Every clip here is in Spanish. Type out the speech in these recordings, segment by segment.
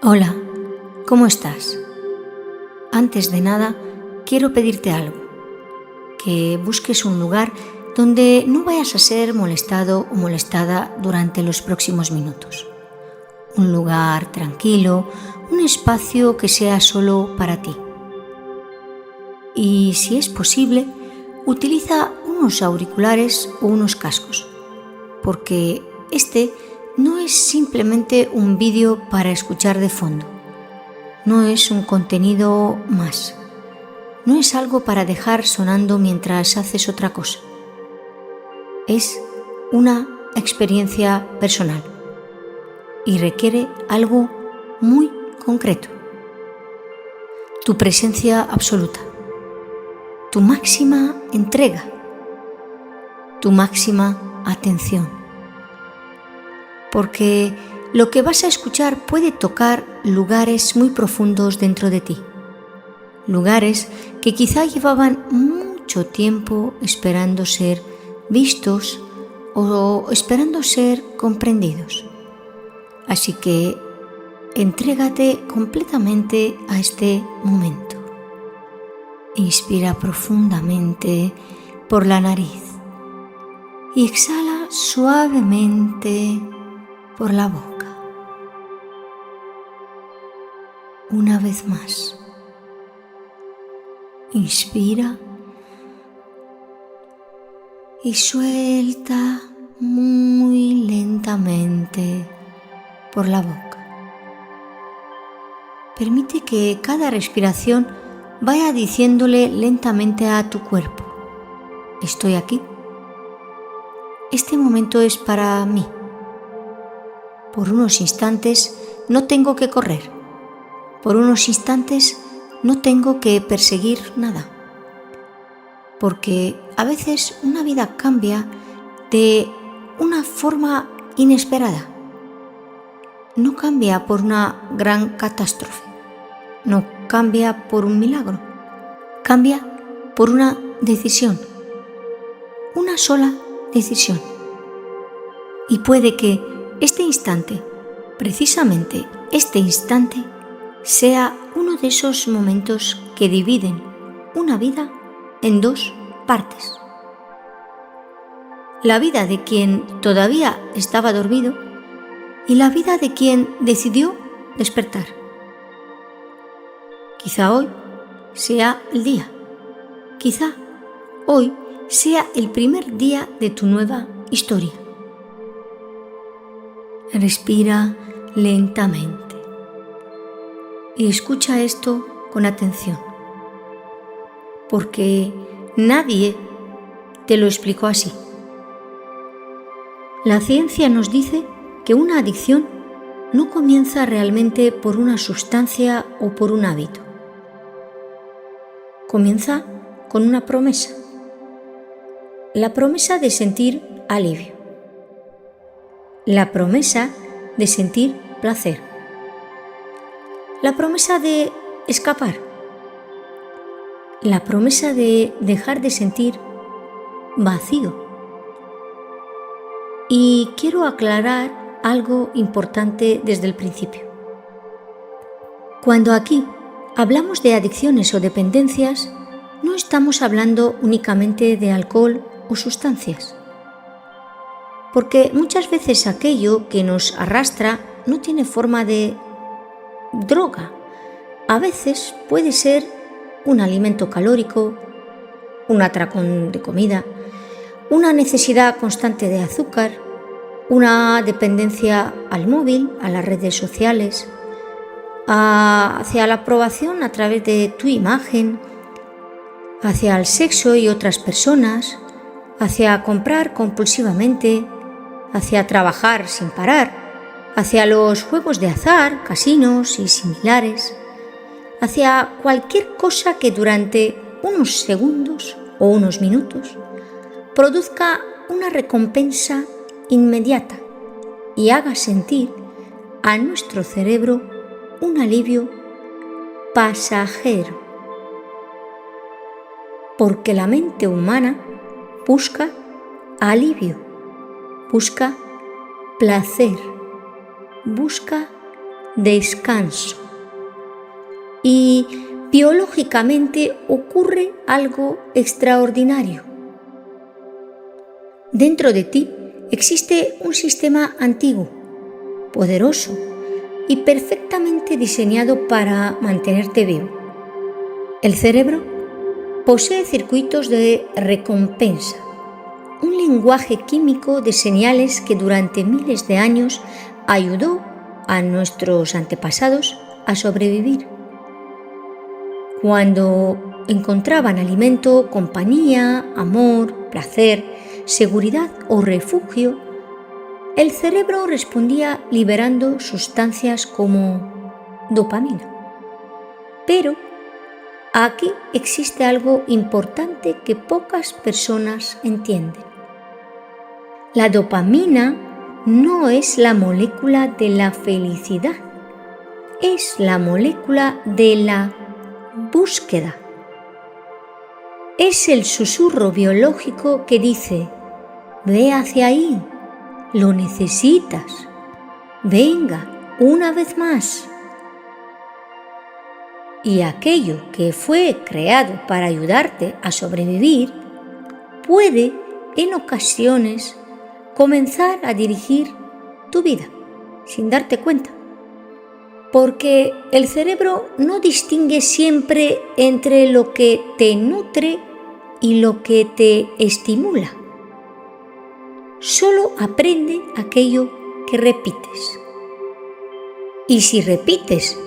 Hola, ¿cómo estás? Antes de nada, quiero pedirte algo, que busques un lugar donde no vayas a ser molestado o molestada durante los próximos minutos. Un lugar tranquilo, un espacio que sea solo para ti. Y si es posible, utiliza unos auriculares o unos cascos, porque este no es simplemente un vídeo para escuchar de fondo. No es un contenido más. No es algo para dejar sonando mientras haces otra cosa. Es una experiencia personal y requiere algo muy concreto. Tu presencia absoluta, tu máxima entrega, tu máxima atención. Porque lo que vas a escuchar puede tocar lugares muy profundos dentro de ti. Lugares que quizá llevaban mucho tiempo esperando ser vistos o esperando ser comprendidos. Así que entrégate completamente a este momento. Inspira profundamente por la nariz y exhala suavemente por la boca. Una vez más. Inspira y suelta muy lentamente por la boca. Permite que cada respiración vaya diciéndole lentamente a tu cuerpo: estoy aquí. Este momento es para mí. Por unos instantes no tengo que correr. Por unos instantes no tengo que perseguir nada. Porque a veces una vida cambia de una forma inesperada. No cambia por una gran catástrofe. No cambia por un milagro. Cambia por una decisión. Una sola decisión. Y puede que este instante, precisamente este instante, sea uno de esos momentos que dividen una vida en dos partes. La vida de quien todavía estaba dormido y la vida de quien decidió despertar. Quizá hoy sea el día. Quizá hoy sea el primer día de tu nueva historia. Respira lentamente y escucha esto con atención, porque nadie te lo explicó así. La ciencia nos dice que una adicción no comienza realmente por una sustancia o por un hábito. Comienza con una promesa. La promesa de sentir alivio. La promesa de sentir placer. La promesa de escapar. La promesa de dejar de sentir vacío. Y quiero aclarar algo importante desde el principio. Cuando aquí hablamos de adicciones o dependencias, no estamos hablando únicamente de alcohol o sustancias. Porque muchas veces aquello que nos arrastra no tiene forma de droga. A veces puede ser un alimento calórico, un atracón de comida, una necesidad constante de azúcar, una dependencia al móvil, a las redes sociales, hacia la aprobación a través de tu imagen, hacia el sexo y otras personas, hacia comprar compulsivamente, hacia trabajar sin parar, hacia los juegos de azar, casinos y similares, hacia cualquier cosa que durante unos segundos o unos minutos produzca una recompensa inmediata y haga sentir a nuestro cerebro un alivio pasajero. Porque la mente humana busca alivio, busca placer, busca descanso. Y biológicamente ocurre algo extraordinario. Dentro de ti existe un sistema antiguo, poderoso y perfectamente diseñado para mantenerte vivo. El cerebro posee circuitos de recompensa, un lenguaje químico de señales que durante miles de años ayudó a nuestros antepasados a sobrevivir. Cuando encontraban alimento, compañía, amor, placer, seguridad o refugio, el cerebro respondía liberando sustancias como dopamina. Pero aquí existe algo importante que pocas personas entienden. La dopamina no es la molécula de la felicidad, es la molécula de la búsqueda. Es el susurro biológico que dice: ve hacia ahí, lo necesitas, venga, una vez más. Y aquello que fue creado para ayudarte a sobrevivir puede, en ocasiones, comenzar a dirigir tu vida sin darte cuenta. Porque el cerebro no distingue siempre entre lo que te nutre y lo que te estimula. Solo aprende aquello que repites. Y si repites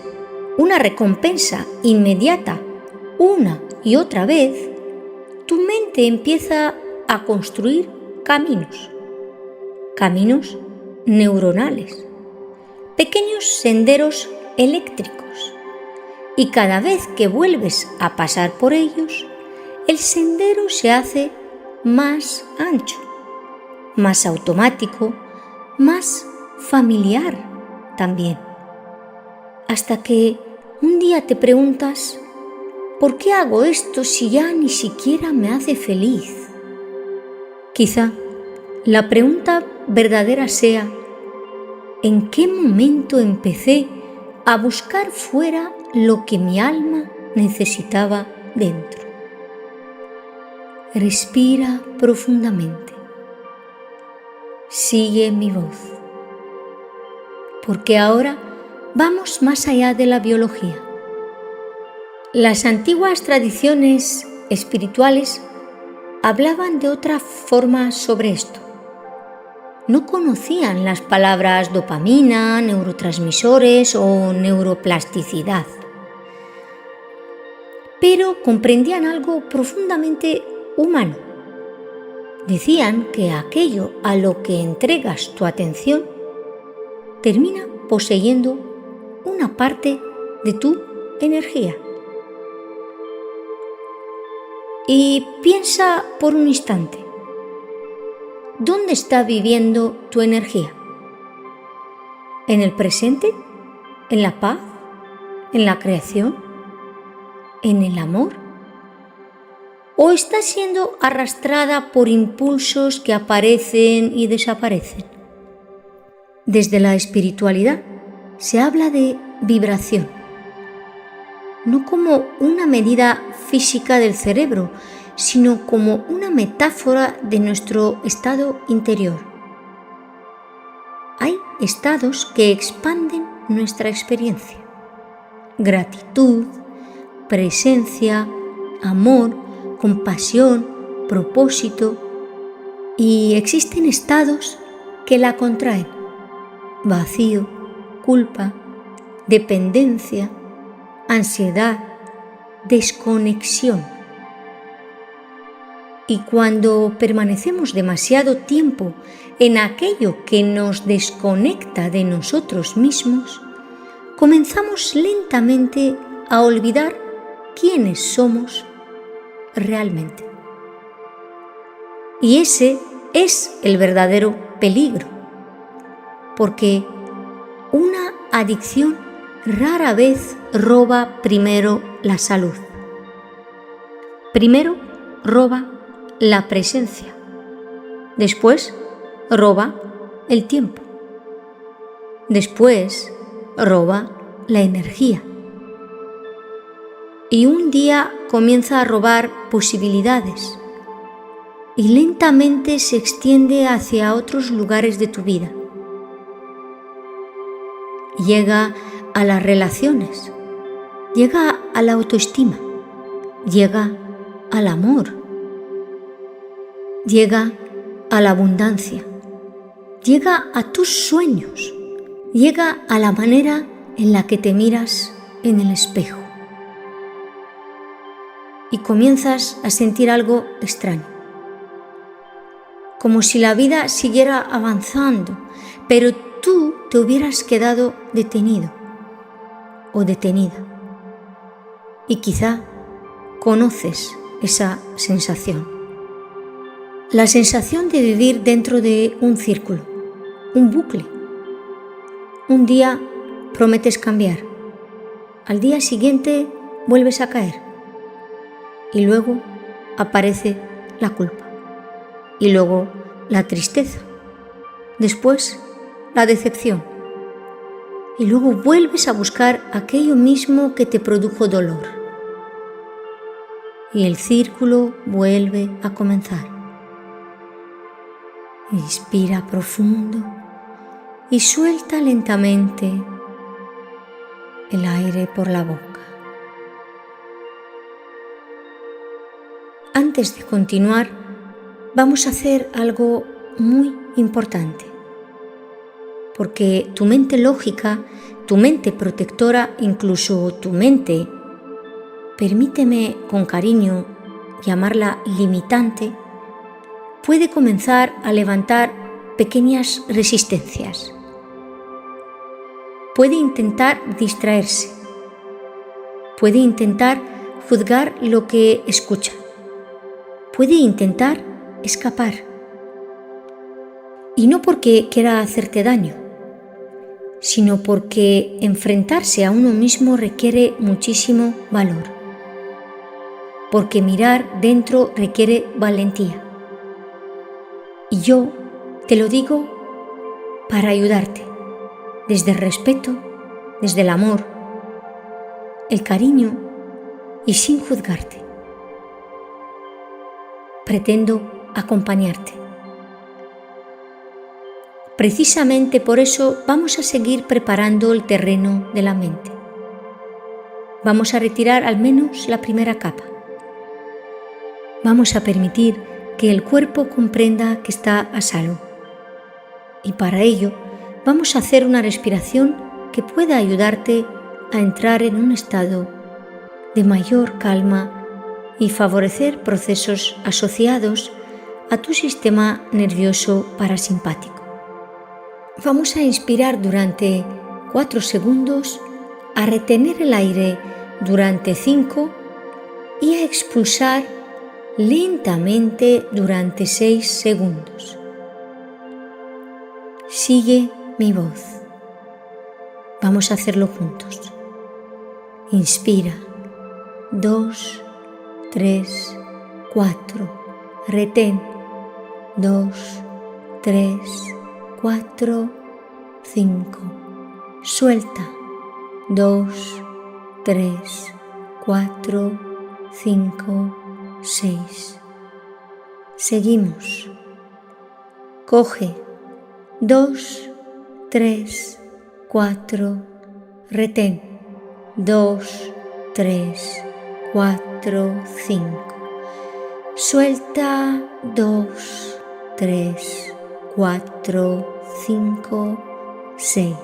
una recompensa inmediata una y otra vez, tu mente empieza a construir caminos neuronales, pequeños senderos eléctricos, y cada vez que vuelves a pasar por ellos, el sendero se hace más ancho, más automático, más familiar también. Hasta que un día te preguntas: ¿por qué hago esto si ya ni siquiera me hace feliz? Quizá la pregunta verdadera sea: ¿en qué momento empecé a buscar fuera lo que mi alma necesitaba dentro? Respira profundamente. Sigue mi voz. Porque ahora vamos más allá de la biología. Las antiguas tradiciones espirituales hablaban de otra forma sobre esto. No conocían las palabras dopamina, neurotransmisores o neuroplasticidad, pero comprendían algo profundamente humano. Decían que aquello a lo que entregas tu atención termina poseyendo una parte de tu energía. Y piensa por un instante, ¿dónde está viviendo tu energía? ¿En el presente? ¿En la paz? ¿En la creación? ¿En el amor? ¿O está siendo arrastrada por impulsos que aparecen y desaparecen? Desde la espiritualidad se habla de vibración, no como una medida física del cerebro, sino como una metáfora de nuestro estado interior. Hay estados que expanden nuestra experiencia: gratitud, presencia, amor, compasión, propósito, y existen estados que la contraen: vacío, culpa, dependencia, ansiedad, desconexión. Y cuando permanecemos demasiado tiempo en aquello que nos desconecta de nosotros mismos, comenzamos lentamente a olvidar quiénes somos realmente. Y ese es el verdadero peligro, porque una adicción rara vez roba primero la salud. Primero roba la presencia, después roba el tiempo, después roba la energía. Y un día comienza a robar posibilidades y lentamente se extiende hacia otros lugares de tu vida. Llega a las relaciones, llega a la autoestima, llega al amor, llega a la abundancia, llega a tus sueños, llega a la manera en la que te miras en el espejo. Y comienzas a sentir algo extraño, como si la vida siguiera avanzando, pero tú te hubieras quedado detenido o detenida. Y quizá conoces esa sensación. La sensación de vivir dentro de un círculo, un bucle. Un día prometes cambiar, al día siguiente vuelves a caer y luego aparece la culpa y luego la tristeza, después la decepción y luego vuelves a buscar aquello mismo que te produjo dolor y el círculo vuelve a comenzar. Inspira profundo y suelta lentamente el aire por la boca. Antes de continuar, vamos a hacer algo muy importante, porque tu mente lógica, tu mente protectora, incluso tu mente, permíteme con cariño llamarla limitante, puede comenzar a levantar pequeñas resistencias. Puede intentar distraerse, puede intentar juzgar lo que escucha, puede intentar escapar. Y no porque quiera hacerte daño, sino porque enfrentarse a uno mismo requiere muchísimo valor, porque mirar dentro requiere valentía. Y yo te lo digo para ayudarte, desde el respeto, desde el amor, el cariño y sin juzgarte. Pretendo acompañarte. Precisamente por eso vamos a seguir preparando el terreno de la mente. Vamos a retirar al menos la primera capa. Vamos a permitir que el cuerpo comprenda que está a salvo. Y para ello vamos a hacer una respiración que pueda ayudarte a entrar en un estado de mayor calma y favorecer procesos asociados a tu sistema nervioso parasimpático. Vamos a inspirar durante 4 segundos, a retener el aire durante 5 y a expulsar lentamente durante 6 segundos. Sigue mi voz. Vamos a hacerlo juntos. Inspira. 2, 3, 4. Retén. 2, 3, 4, 5. Suelta. 2, 3, 4, 5, 6. Seguimos. Coge. 2, 3, 4. Retén. 2, 3, 4, 5. Suelta. 2, 3, 4, 5, 6.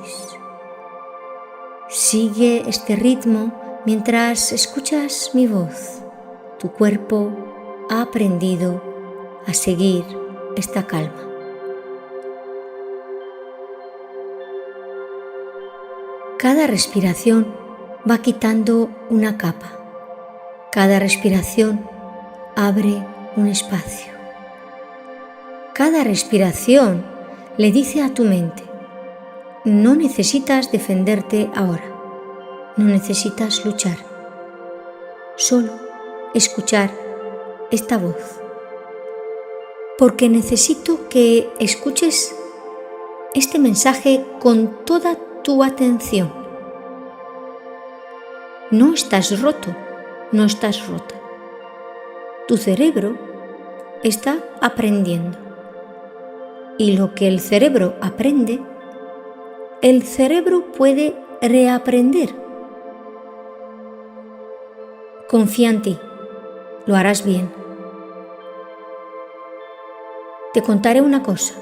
Sigue este ritmo mientras escuchas mi voz. Tu cuerpo ha aprendido a seguir esta calma. Cada respiración va quitando una capa. Cada respiración abre un espacio. Cada respiración le dice a tu mente: no necesitas defenderte ahora, no necesitas luchar, solo escuchar esta voz. Porque necesito que escuches este mensaje con toda tu atención. no estás roto, no estás rota. Tu cerebro está aprendiendo. Y lo que el cerebro aprende, el cerebro puede reaprender. Confía en ti, lo harás bien. Te contaré una cosa.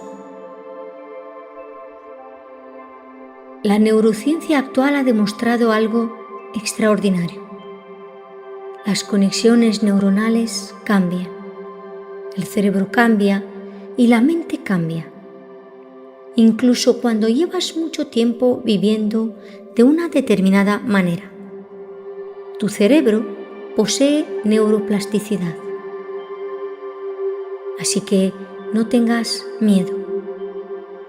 La neurociencia actual ha demostrado algo extraordinario. Las conexiones neuronales cambian, el cerebro cambia y la mente cambia. Incluso cuando llevas mucho tiempo viviendo de una determinada manera. Tu cerebro posee neuroplasticidad. Así que no tengas miedo,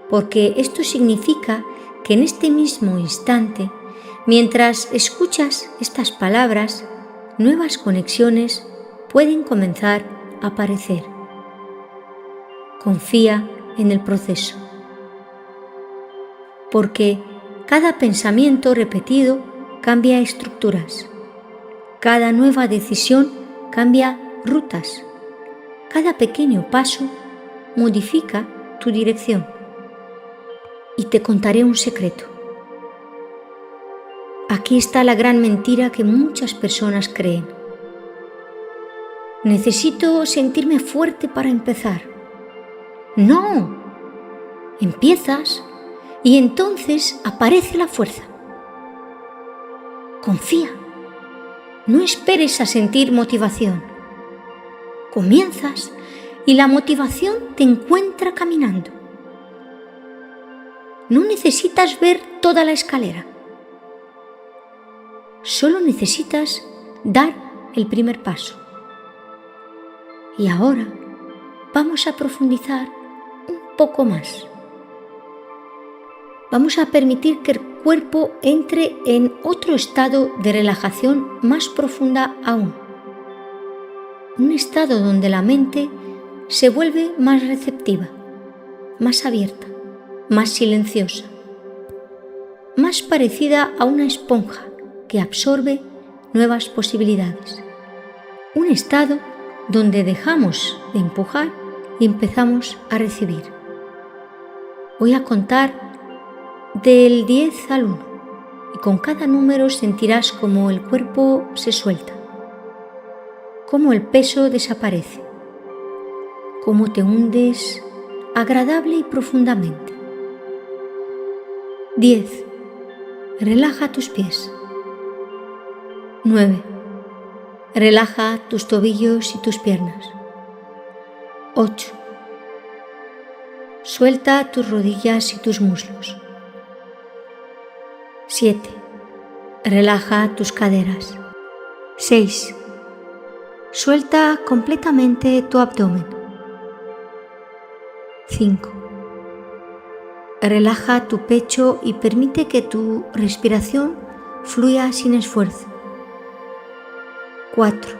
porque esto significa que en este mismo instante, mientras escuchas estas palabras, nuevas conexiones pueden comenzar a aparecer. Confía en el proceso, porque cada pensamiento repetido cambia estructuras, cada nueva decisión cambia rutas, cada pequeño paso modifica tu dirección. Y te contaré un secreto. Aquí está la gran mentira que muchas personas creen. Necesito sentirme fuerte para empezar. No, empiezas y entonces aparece la fuerza. Confía, no esperes a sentir motivación. Comienzas y la motivación te encuentra caminando. No necesitas ver toda la escalera. Solo necesitas dar el primer paso. Y ahora vamos a profundizar un poco más. Vamos a permitir que el cuerpo entre en otro estado de relajación más profunda aún. Un estado donde la mente se vuelve más receptiva, más abierta, más silenciosa, más parecida a una esponja que absorbe nuevas posibilidades. Un estado donde dejamos de empujar y empezamos a recibir. Voy a contar del 10 al 1 y con cada número sentirás cómo el cuerpo se suelta, cómo el peso desaparece, cómo te hundes agradable y profundamente. 10. Relaja tus pies. 9. Relaja tus tobillos y tus piernas. 8. Suelta tus rodillas y tus muslos. 7. Relaja tus caderas. 6. Suelta completamente tu abdomen. 5. Relaja tu pecho y permite que tu respiración fluya sin esfuerzo. 4.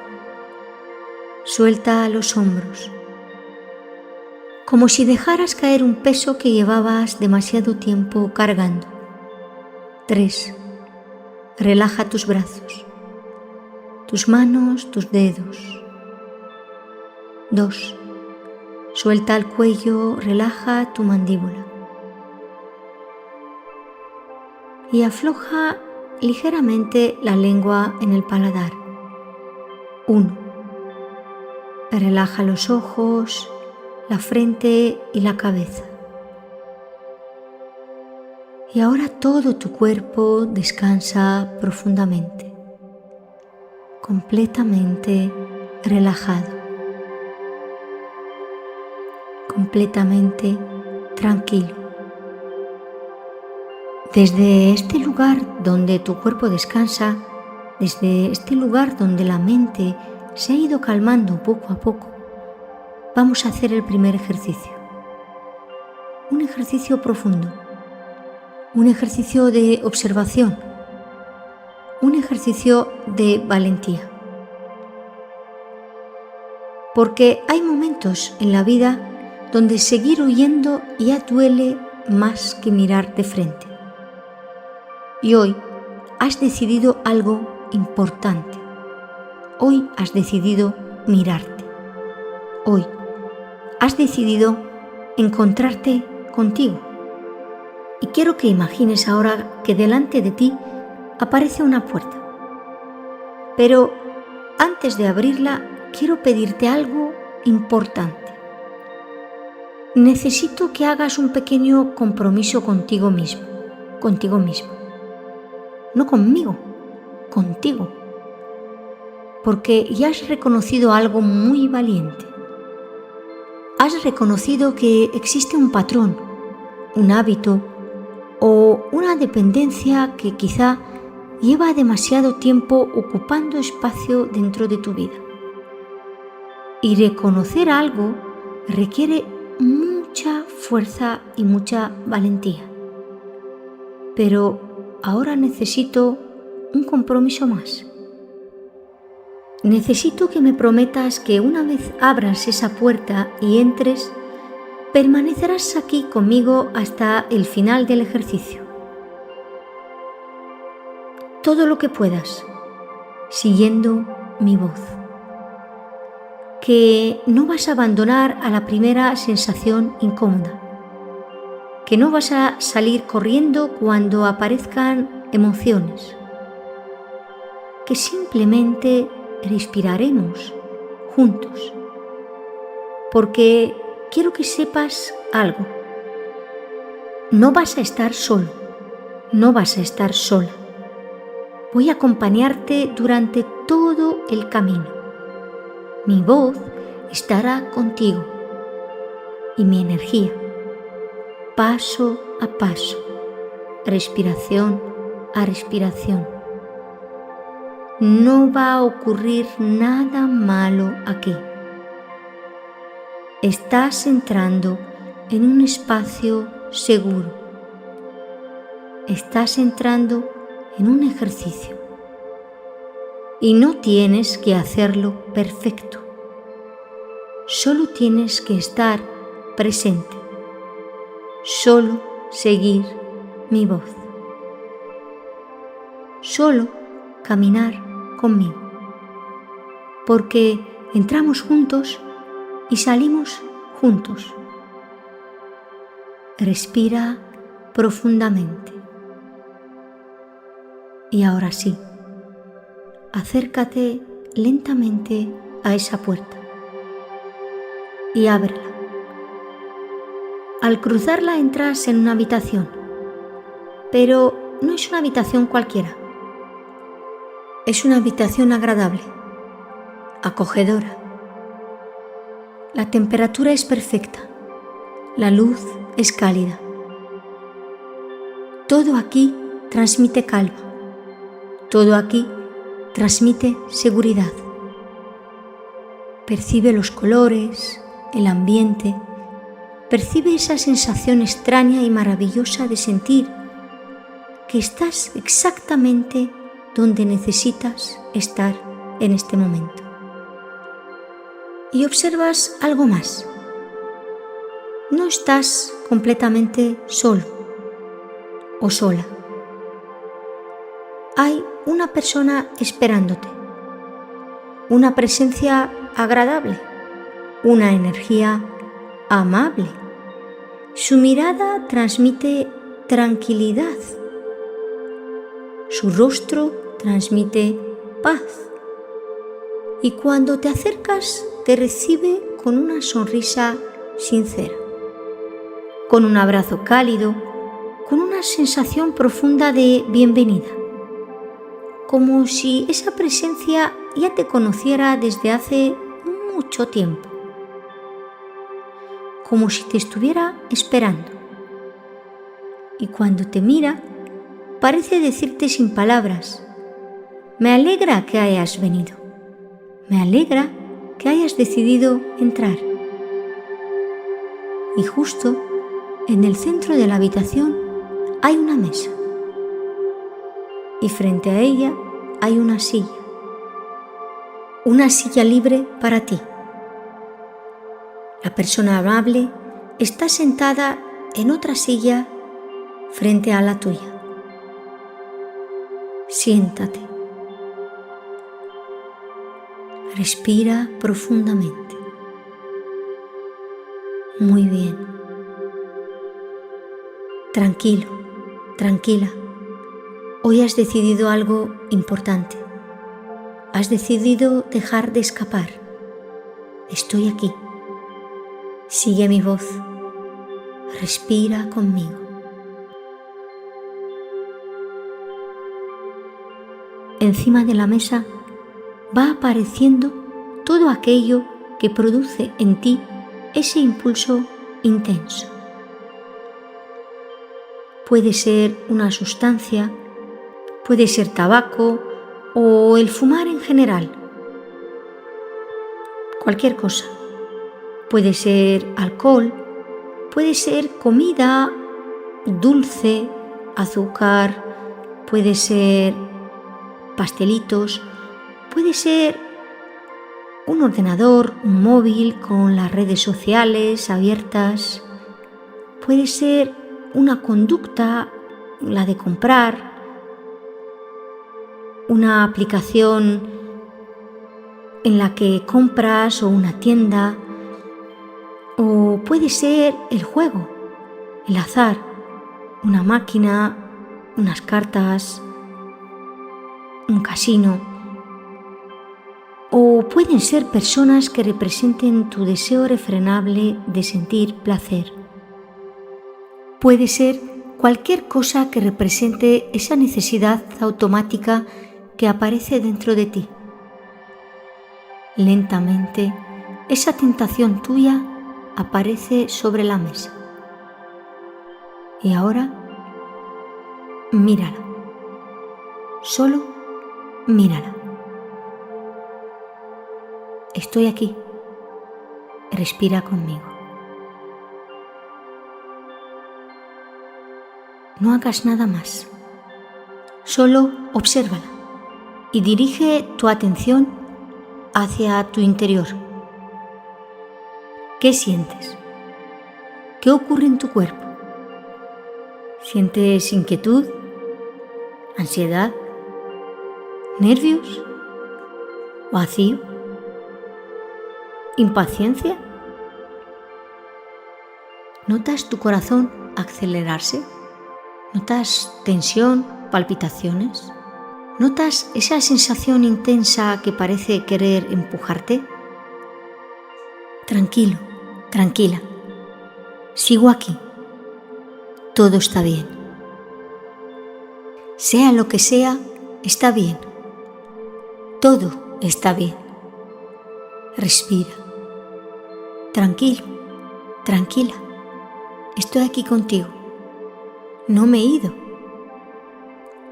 Suelta los hombros, como si dejaras caer un peso que llevabas demasiado tiempo cargando. 3. Relaja tus brazos, tus manos, tus dedos. 2. Suelta el cuello, relaja tu mandíbula. Y afloja ligeramente la lengua en el paladar. 1. Relaja los ojos, la frente y la cabeza. Y ahora todo tu cuerpo descansa profundamente, completamente relajado, completamente tranquilo. Desde este lugar donde tu cuerpo descansa, desde este lugar donde la mente se ha ido calmando poco a poco, vamos a hacer el primer ejercicio. Un ejercicio profundo, un ejercicio de observación, un ejercicio de valentía. Porque hay momentos en la vida donde seguir huyendo ya duele más que mirar de frente. Y hoy has decidido algo importante. Hoy has decidido mirarte. Hoy has decidido encontrarte contigo. Y quiero que imagines ahora que delante de ti aparece una puerta. Pero antes de abrirla, quiero pedirte algo importante. Necesito que hagas un pequeño compromiso contigo mismo. No conmigo, contigo. Porque ya has reconocido algo muy valiente. Has reconocido que existe un patrón, un hábito o una dependencia que quizá lleva demasiado tiempo ocupando espacio dentro de tu vida. Y reconocer algo requiere mucha fuerza y mucha valentía. Pero ahora necesito un compromiso más. Necesito que me prometas que una vez abras esa puerta y entres, permanecerás aquí conmigo hasta el final del ejercicio. Todo lo que puedas, siguiendo mi voz. Que no vas a abandonar a la primera sensación incómoda. Que no vas a salir corriendo cuando aparezcan emociones. Que simplemente respiraremos juntos. Porque quiero que sepas algo. No vas a estar solo, no vas a estar sola. Voy a acompañarte durante todo el camino. Mi voz estará contigo y mi energía, paso a paso, respiración a respiración. No va a ocurrir nada malo aquí. Estás entrando en un espacio seguro. Estás entrando en un ejercicio. Y no tienes que hacerlo perfecto. Solo tienes que estar presente. Solo seguir mi voz. Solo caminar conmigo. Porque entramos juntos y salimos juntos. Respira profundamente. Y ahora sí, acércate lentamente a esa puerta y ábrela. Al cruzarla entras en una habitación, pero no es una habitación cualquiera. Es una habitación agradable, acogedora. La temperatura es perfecta, la luz es cálida. Todo aquí transmite calma, todo aquí transmite seguridad. Percibe los colores, el ambiente, percibe esa sensación extraña y maravillosa de sentir que estás exactamente donde necesitas estar en este momento. Y observas algo más. No estás completamente solo o sola. Hay una persona esperándote, una presencia agradable, una energía amable. Su mirada transmite tranquilidad. Su rostro transmite paz. Y cuando te acercas, te recibe con una sonrisa sincera, con un abrazo cálido, con una sensación profunda de bienvenida, como si esa presencia ya te conociera desde hace mucho tiempo, como si te estuviera esperando. Y cuando te mira, parece decirte sin palabras: me alegra que hayas venido, me alegra que hayas decidido entrar. Y justo en el centro de la habitación hay una mesa. Y frente a ella hay una silla libre para ti. La persona amable está sentada en otra silla frente a la tuya. Siéntate Respira profundamente. Muy bien. Tranquilo, tranquila. Hoy has decidido algo importante. Has decidido dejar de escapar. Estoy aquí. Sigue mi voz. Respira conmigo. Encima de la mesa va apareciendo todo aquello que produce en ti ese impulso intenso. Puede ser una sustancia, puede ser tabaco o el fumar en general. Cualquier cosa. Puede ser alcohol, puede ser comida dulce, azúcar, puede ser pastelitos, puede ser un ordenador, un móvil con las redes sociales abiertas, puede ser una conducta, la de comprar, una aplicación en la que compras o una tienda, o puede ser el juego, el azar, una máquina, unas cartas, un casino, o pueden ser personas que representen tu deseo irrefrenable de sentir placer. Puede ser cualquier cosa que represente esa necesidad automática que aparece dentro de ti. Lentamente, esa tentación tuya aparece sobre la mesa. Y ahora, mírala. Solo mírala. Estoy aquí. Respira conmigo. No hagas nada más. Solo obsérvala y dirige tu atención hacia tu interior. ¿Qué sientes? ¿Qué ocurre en tu cuerpo? ¿Sientes inquietud? ¿Ansiedad? ¿Nervios? ¿Vacío? ¿Impaciencia? ¿Notas tu corazón acelerarse? ¿Notas tensión, palpitaciones? ¿Notas esa sensación intensa que parece querer empujarte? Tranquilo, tranquila. Sigo aquí. Todo está bien. Sea lo que sea, está bien. Todo está bien. Respira. Tranquilo, tranquila. Estoy aquí contigo. No me he ido.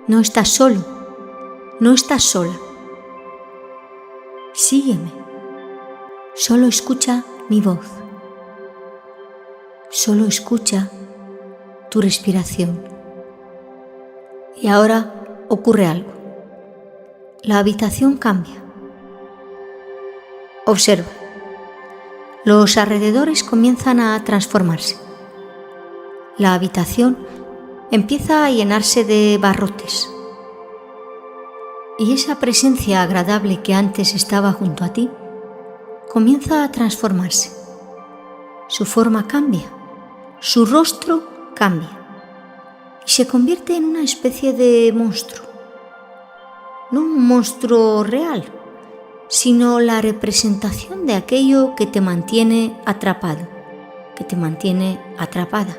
No estás solo. No estás sola. Sígueme. Solo escucha mi voz. Solo escucha tu respiración. Y ahora ocurre algo. La habitación cambia. Observa. Los alrededores comienzan a transformarse. La habitación empieza a llenarse de barrotes. Y esa presencia agradable que antes estaba junto a ti comienza a transformarse. Su forma cambia, su rostro cambia y se convierte en una especie de monstruo. No un monstruo real, sino la representación de aquello que te mantiene atrapado, que te mantiene atrapada.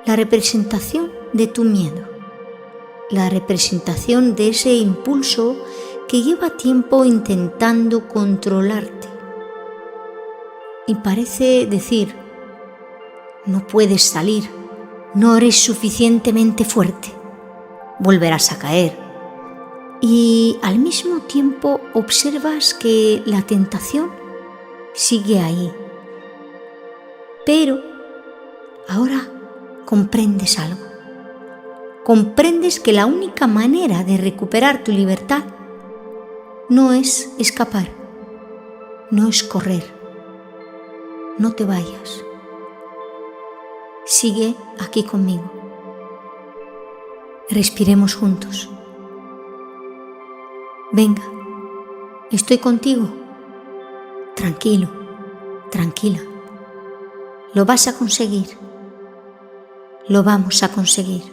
La representación de tu miedo, la representación de ese impulso que lleva tiempo intentando controlarte. Y parece decir, no puedes salir, no eres suficientemente fuerte, volverás a caer. Y al mismo tiempo observas que la tentación sigue ahí. Pero ahora comprendes algo. Comprendes que la única manera de recuperar tu libertad no es escapar, no es correr. No te vayas. Sigue aquí conmigo. Respiremos juntos. Venga, estoy contigo. Tranquilo, tranquila. Lo vas a conseguir. Lo vamos a conseguir.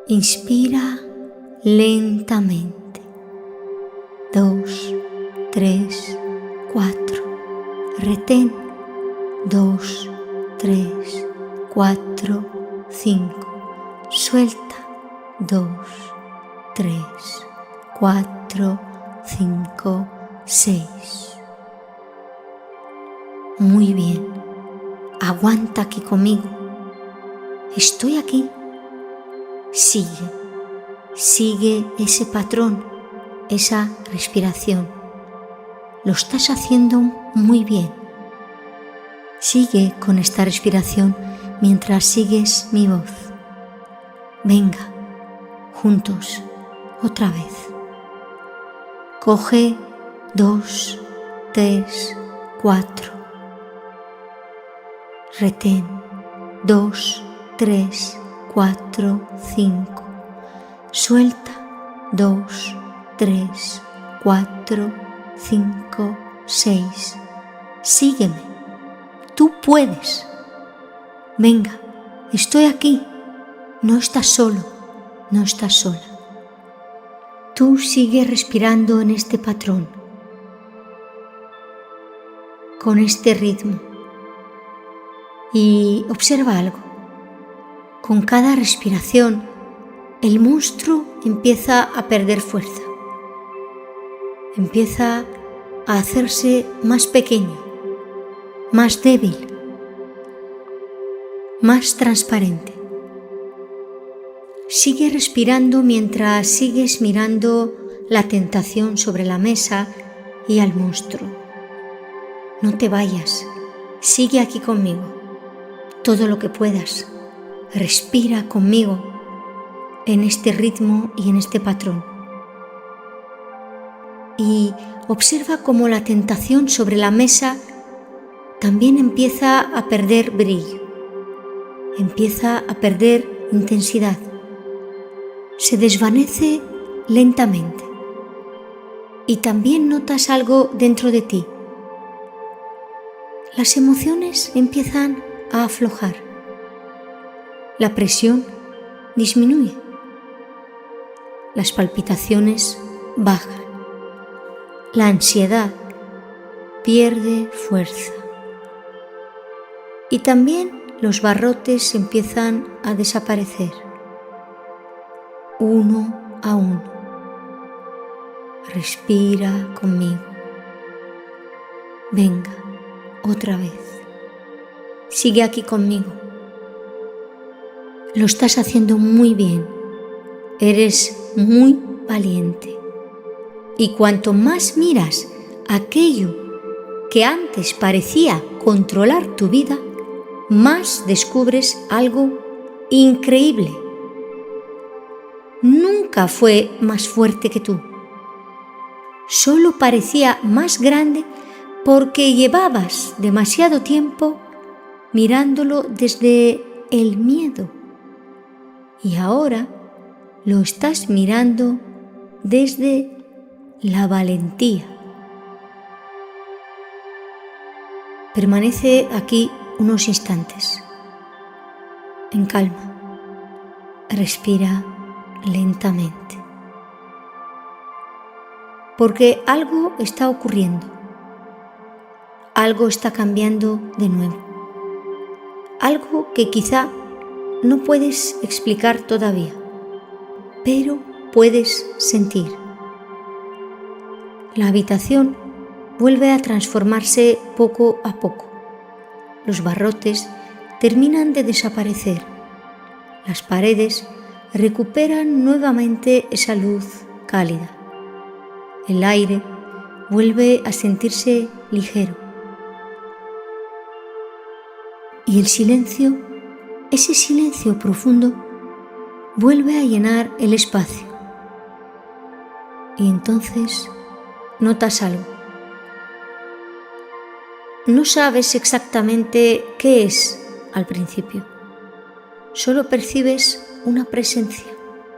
Inspira lentamente. 2, 3, 4. Retén. 2, 3, 4, 5. Suelta. 2, 3, 4, 5, 6. Muy bien. Aguanta aquí conmigo. Estoy aquí. Sigue ese patrón, esa respiración. Lo estás haciendo muy bien. Sigue con esta respiración mientras sigues mi voz. Venga, juntos, otra vez. Coge 2, 3, 4. Retén 2, 3, 4, 5. Suelta 2, 3, 4, 5, 6. Sígueme. Tú puedes. Venga, estoy aquí. No estás solo, no estás sola. Tú sigue respirando en este patrón, con este ritmo. Y observa algo. Con cada respiración, el monstruo empieza a perder fuerza. Empieza a hacerse más pequeño, más débil, más transparente. Sigue respirando mientras sigues mirando la tentación sobre la mesa y al monstruo. No te vayas, sigue aquí conmigo, todo lo que puedas. Respira conmigo en este ritmo y en este patrón. Y observa cómo la tentación sobre la mesa también empieza a perder brillo, empieza a perder intensidad. Se desvanece lentamente y también notas algo dentro de ti. Las emociones empiezan a aflojar. La presión disminuye. Las palpitaciones bajan. La ansiedad pierde fuerza. Y también los barrotes empiezan a desaparecer. Uno a uno. Respira conmigo. Venga, otra vez. Sigue aquí conmigo. Lo estás haciendo muy bien. Eres muy valiente. Y cuanto más miras aquello que antes parecía controlar tu vida, más descubres algo increíble. Nunca fue más fuerte que tú. Solo parecía más grande porque llevabas demasiado tiempo mirándolo desde el miedo. Y ahora lo estás mirando desde la valentía. Permanece aquí unos instantes, en calma. Respira lentamente. Porque algo está ocurriendo. Algo está cambiando de nuevo. Algo que quizá no puedes explicar todavía, pero puedes sentir. La habitación vuelve a transformarse poco a poco. Los barrotes terminan de desaparecer. Las paredes recuperan nuevamente esa luz cálida. El aire vuelve a sentirse ligero. Y el silencio, ese silencio profundo, vuelve a llenar el espacio. Y entonces notas algo. No sabes exactamente qué es al principio. Solo percibes una presencia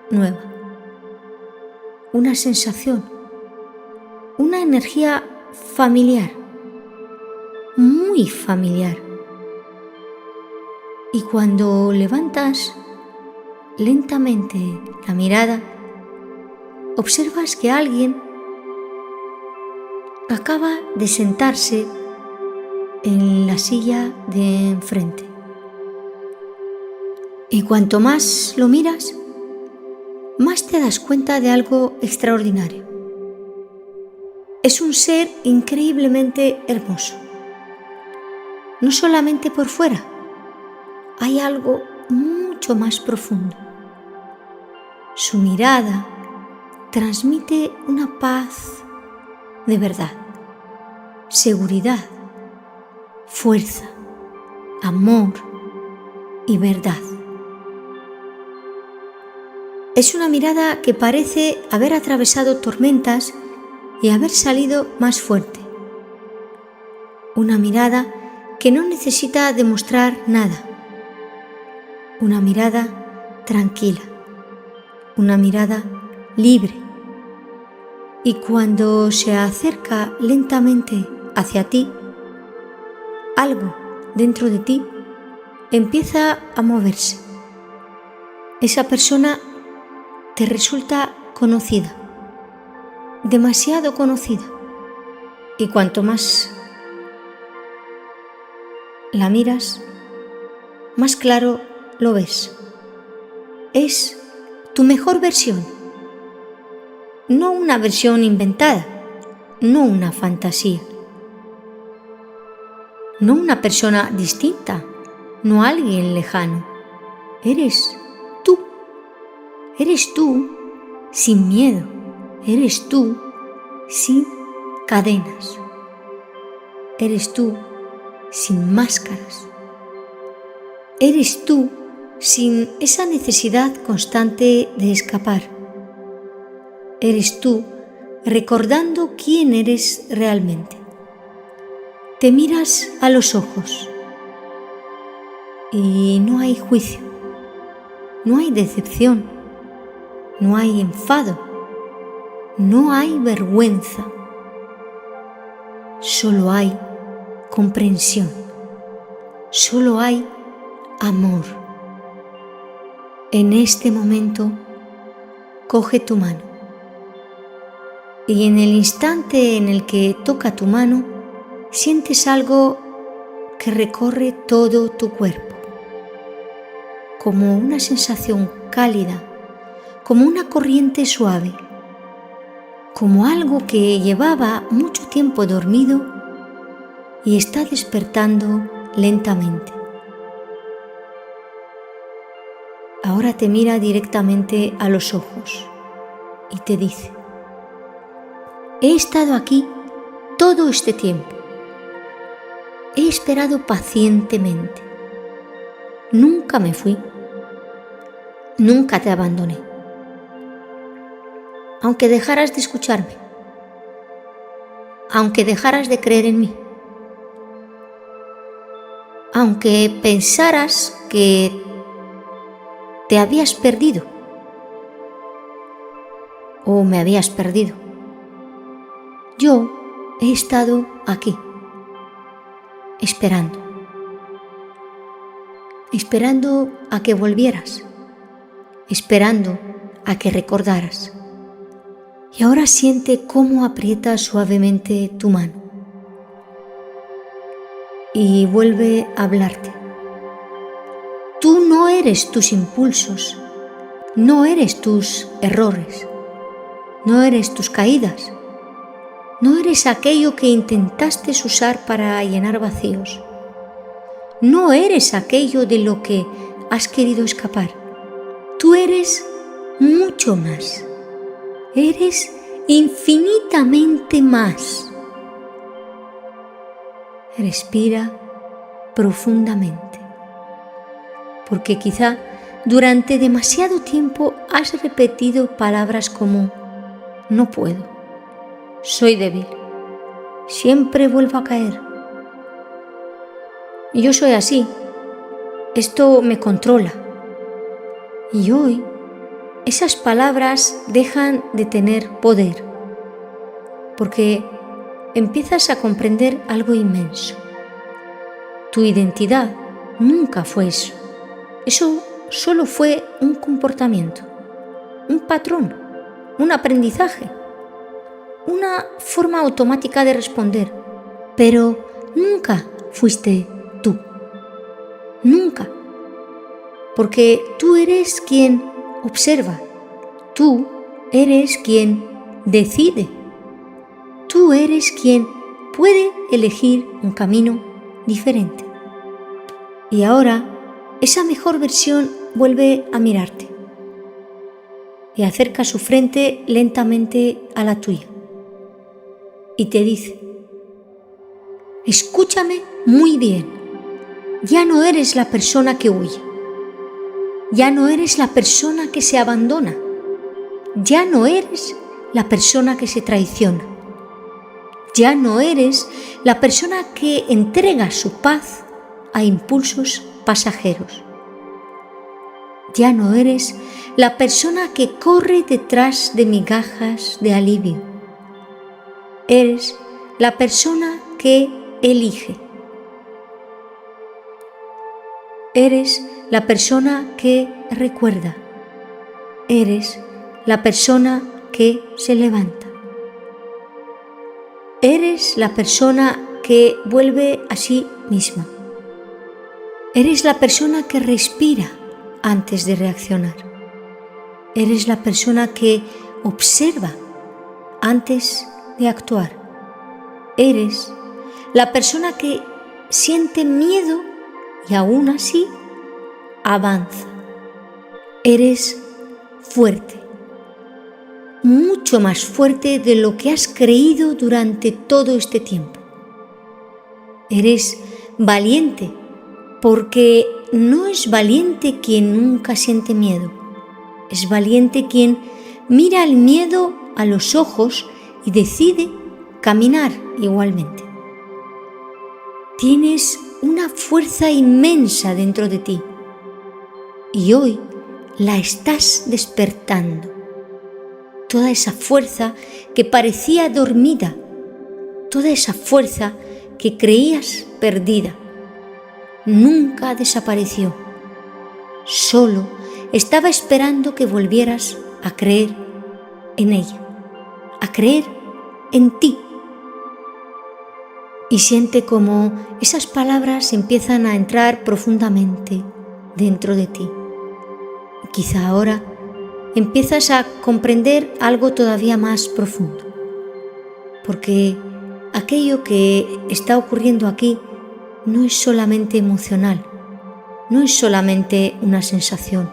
nueva, una sensación una energía familiar, muy familiar. Y cuando levantas lentamente la mirada, observas que alguien acaba de sentarse en la silla de enfrente. Y cuanto más lo miras, más te das cuenta de algo extraordinario. Es un ser increíblemente hermoso. No solamente por fuera, hay algo mucho más profundo. Su mirada transmite una paz de verdad, seguridad, fuerza, amor y verdad. Es una mirada que parece haber atravesado tormentas y haber salido más fuerte. Una mirada que no necesita demostrar nada. Una mirada tranquila. Una mirada libre. Y cuando se acerca lentamente hacia ti, algo dentro de ti empieza a moverse. Esa persona te resulta conocida, demasiado conocida, y cuanto más la miras, más claro lo ves. Es tu mejor versión, no una versión inventada, no una fantasía, no una persona distinta, no alguien lejano. Eres tú. Eres tú sin miedo, eres tú sin cadenas, eres tú sin máscaras, eres tú sin esa necesidad constante de escapar, eres tú recordando quién eres realmente. Te miras a los ojos y no hay juicio, no hay decepción, no hay enfado, no hay vergüenza, solo hay comprensión, solo hay amor. En este momento, coge tu mano y en el instante en el que toca tu mano, sientes algo que recorre todo tu cuerpo, como una sensación cálida, como una corriente suave, como algo que llevaba mucho tiempo dormido y está despertando lentamente. Ahora te mira directamente a los ojos y te dice: he estado aquí todo este tiempo, he esperado pacientemente, nunca me fui, nunca te abandoné. Aunque dejaras de escucharme, aunque dejaras de creer en mí, aunque pensaras que te habías perdido o me habías perdido, yo he estado aquí, esperando a que volvieras, esperando a que recordaras. Y ahora siente cómo aprieta suavemente tu mano y vuelve a hablarte. Tú no eres tus impulsos, no eres tus errores, no eres tus caídas, no eres aquello que intentaste usar para llenar vacíos, no eres aquello de lo que has querido escapar. Tú eres mucho más. Eres infinitamente más. Respira profundamente, porque quizá durante demasiado tiempo has repetido palabras como no puedo, soy débil, siempre vuelvo a caer. Yo soy así, esto me controla. Y hoy esas palabras dejan de tener poder. porque empiezas a comprender algo inmenso. Tu identidad nunca fue eso. Eso solo fue un comportamiento, un patrón, un aprendizaje, una forma automática de responder, pero nunca fuiste tú. Nunca. Porque tú eres quien observa, tú eres quien decide, tú eres quien puede elegir un camino diferente. Y ahora esa mejor versión vuelve a mirarte y acerca su frente lentamente a la tuya y te dice: escúchame muy bien, ya no eres la persona que huye, ya no eres la persona que se abandona, ya no eres la persona que se traiciona, ya no eres la persona que entrega su paz a impulsos pasajeros. Ya no eres la persona que corre detrás de migajas de alivio. Eres la persona que elige. Eres la persona que recuerda. Eres la persona que se levanta. Eres la persona que vuelve a sí misma. Eres la persona que respira antes de reaccionar. Eres la persona que observa antes de actuar. Eres la persona que siente miedo y aún así avanza. Eres fuerte, mucho más fuerte de lo que has creído durante todo este tiempo. Eres valiente, porque no es valiente quien nunca siente miedo, es valiente quien mira el miedo a los ojos y decide caminar igualmente. Tienes una fuerza inmensa dentro de ti y hoy la estás despertando. Toda esa fuerza que parecía dormida, toda esa fuerza que creías perdida, nunca desapareció. Solo estaba esperando que volvieras a creer en ella, a creer en ti. Y siente cómo esas palabras empiezan a entrar profundamente dentro de ti. Quizá ahora empiezas a comprender algo todavía más profundo, porque aquello que está ocurriendo aquí no es solamente emocional, no es solamente una sensación,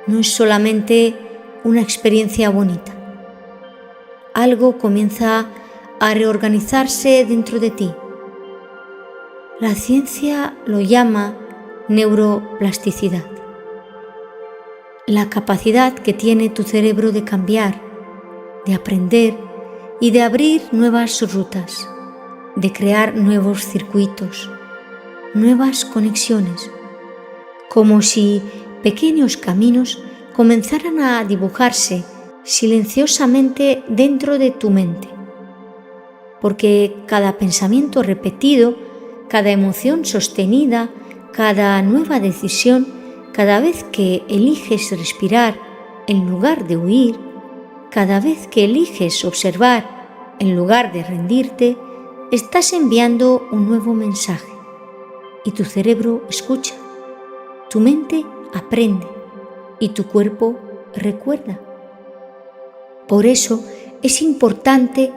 no es solamente una experiencia bonita. Algo comienza a reorganizarse dentro de ti. La ciencia lo llama neuroplasticidad. La capacidad que tiene tu cerebro de cambiar, de aprender y de abrir nuevas rutas, de crear nuevos circuitos, nuevas conexiones, como si pequeños caminos comenzaran a dibujarse silenciosamente dentro de tu mente, porque cada pensamiento repetido, cada emoción sostenida, cada nueva decisión, cada vez que eliges respirar en lugar de huir, cada vez que eliges observar en lugar de rendirte, estás enviando un nuevo mensaje y tu cerebro escucha, tu mente aprende y tu cuerpo recuerda. Por eso es importante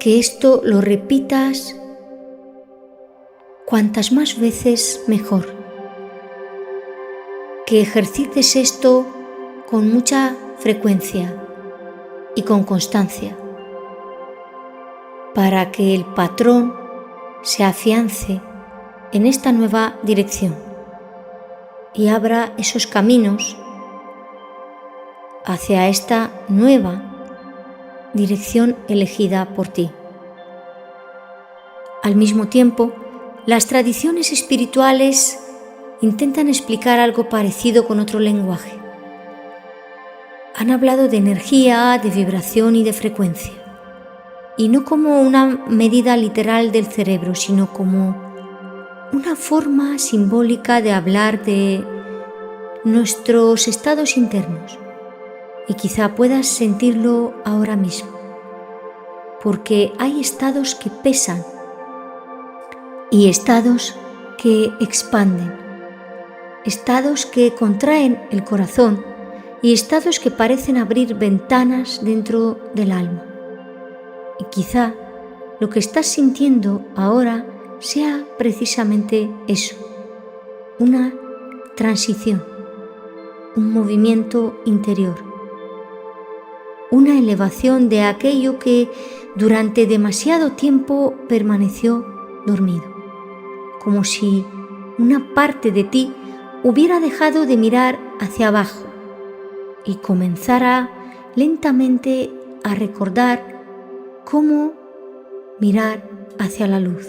que esto lo repitas cuantas más veces mejor, que ejercites esto con mucha frecuencia y con constancia, para que el patrón se afiance en esta nueva dirección y abra esos caminos hacia esta nueva dirección elegida por ti. Al mismo tiempo, las tradiciones espirituales intentan explicar algo parecido con otro lenguaje. Han hablado de energía, de vibración y de frecuencia. y no como una medida literal del cerebro, sino como una forma simbólica de hablar de nuestros estados internos. Y quizá puedas sentirlo ahora mismo, porque hay estados que pesan y estados que expanden, estados que contraen el corazón y estados que parecen abrir ventanas dentro del alma. Y quizá lo que estás sintiendo ahora sea precisamente eso, una transición, un movimiento interior, una elevación de aquello que durante demasiado tiempo permaneció dormido, como si una parte de ti hubiera dejado de mirar hacia abajo y comenzara lentamente a recordar cómo mirar hacia la luz,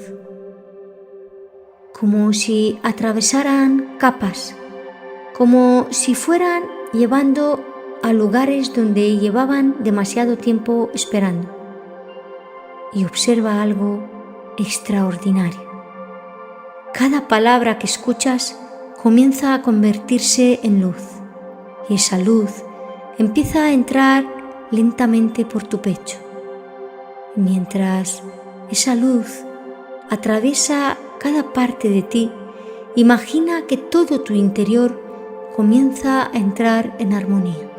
como si atravesaran capas, como si fueran llevando a lugares donde llevaban demasiado tiempo esperando. Y observa algo extraordinario. Cada palabra que escuchas comienza a convertirse en luz, y esa luz empieza a entrar lentamente por tu pecho. Mientras esa luz atraviesa cada parte de ti, imagina que todo tu interior comienza a entrar en armonía,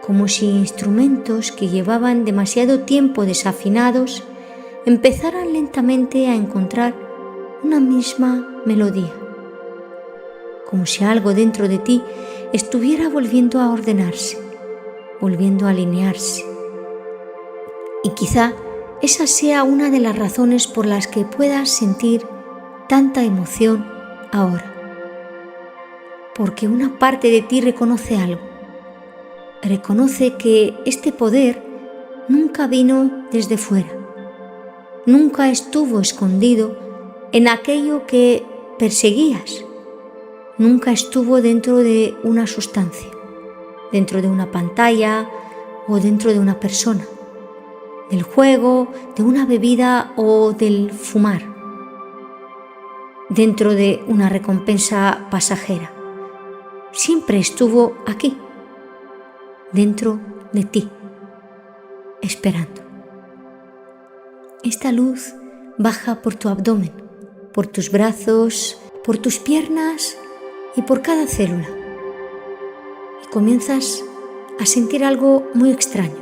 como si instrumentos que llevaban demasiado tiempo desafinados empezaran lentamente a encontrar una misma melodía, como si algo dentro de ti estuviera volviendo a ordenarse, volviendo a alinearse. Y quizá esa sea una de las razones por las que puedas sentir tanta emoción ahora, porque una parte de ti reconoce algo, reconoce que este poder nunca vino desde fuera, nunca estuvo escondido en aquello que perseguías, nunca estuvo dentro de una sustancia, dentro de una pantalla o dentro de una persona, del juego, de una bebida o del fumar, dentro de una recompensa pasajera. Siempre estuvo aquí, dentro de ti, esperando. Esta luz baja por tu abdomen, por tus brazos, por tus piernas y por cada célula. Y comienzas a sentir algo muy extraño,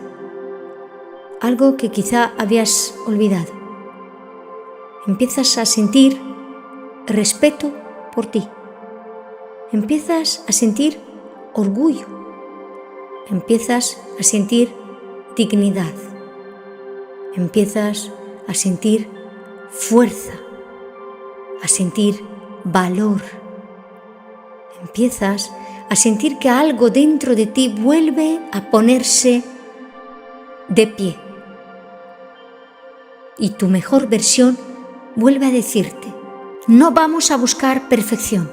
algo que quizá habías olvidado. Empiezas a sentir respeto por ti. Empiezas a sentir orgullo. Empiezas a sentir dignidad. Empiezas a sentir fuerza, a sentir valor. Empiezas a sentir que algo dentro de ti vuelve a ponerse de pie. Y tu mejor versión vuelve a decirte: no vamos a buscar perfección,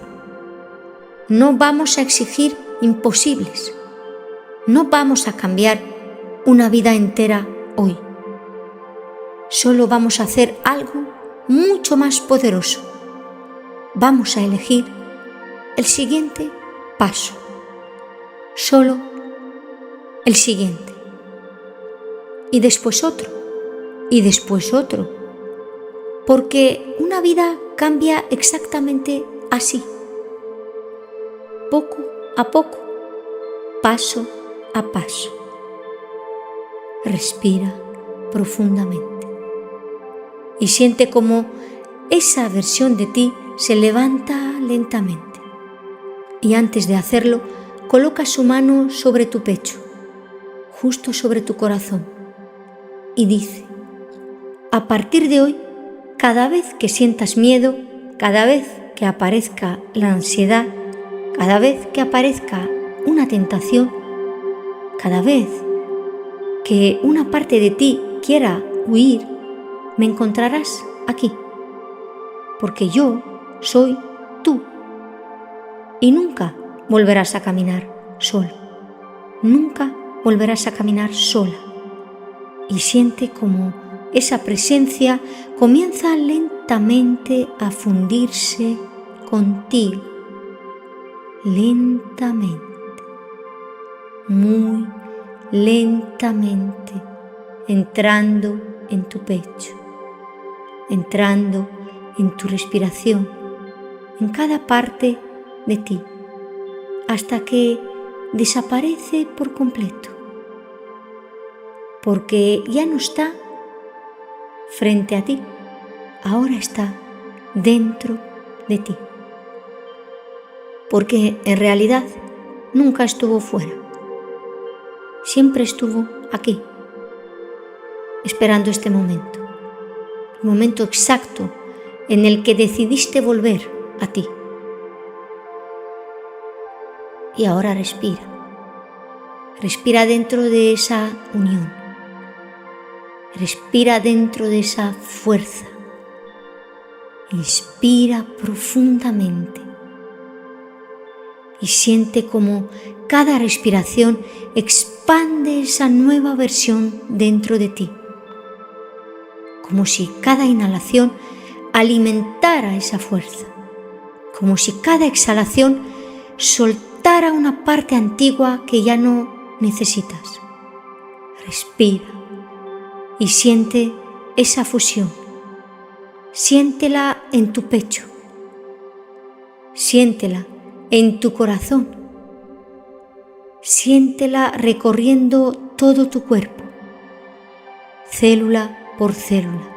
no vamos a exigir imposibles, no vamos a cambiar una vida entera hoy. Solo vamos a hacer algo mucho más poderoso. Vamos a elegir el siguiente paso, solo el siguiente, y después otro, y después otro, porque una vida cambia exactamente así, poco a poco, paso a paso. Respira profundamente y siente cómo esa versión de ti se levanta lentamente. Y antes de hacerlo, coloca su mano sobre tu pecho, justo sobre tu corazón, y dice: a partir de hoy, cada vez que sientas miedo, cada vez que aparezca la ansiedad, cada vez que aparezca una tentación, cada vez que una parte de ti quiera huir, me encontrarás aquí, porque yo soy tú. Y nunca volverás a caminar solo, nunca volverás a caminar sola. y siente como esa presencia comienza lentamente a fundirse contigo, lentamente, muy lentamente, entrando en tu pecho, entrando en tu respiración, en cada parte de ti, hasta que desaparece por completo, porque ya no está frente a ti, ahora está dentro de ti, porque en realidad nunca estuvo fuera, siempre estuvo aquí, esperando este momento, el momento exacto en el que decidiste volver a ti. Y ahora respira, respira dentro de esa unión, respira dentro de esa fuerza, inspira profundamente y siente como cada respiración expande esa nueva versión dentro de ti, como si cada inhalación alimentara esa fuerza, como si cada exhalación soltara una parte antigua que ya no necesitas. Respira y siente esa fusión, siéntela en tu pecho, siéntela en tu corazón, siéntela recorriendo todo tu cuerpo, célula por célula,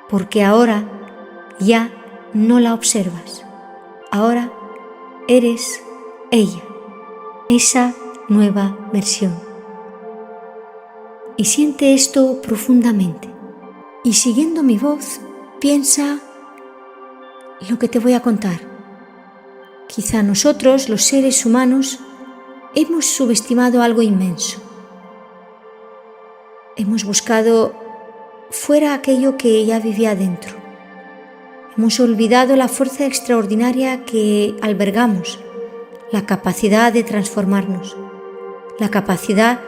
porque ahora ya no la observas, ahora eres ella, esa nueva versión. Y siente esto profundamente. Y siguiendo mi voz, piensa lo que te voy a contar. Quizá nosotros, los seres humanos, hemos subestimado algo inmenso. Hemos buscado fuera aquello que ya vivía dentro. Hemos olvidado la fuerza extraordinaria que albergamos, la capacidad de transformarnos, la capacidad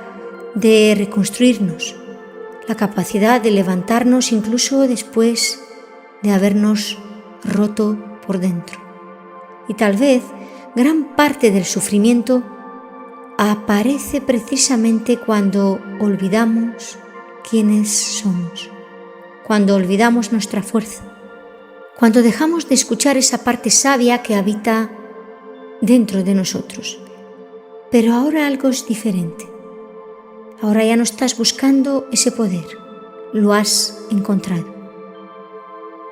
de reconstruirnos, la capacidad de levantarnos incluso después de habernos roto por dentro. Y tal vez gran parte del sufrimiento aparece precisamente cuando olvidamos quiénes somos, cuando olvidamos nuestra fuerza, cuando dejamos de escuchar esa parte sabia que habita dentro de nosotros. Pero ahora algo es diferente. Ahora ya no estás buscando ese poder, lo has encontrado.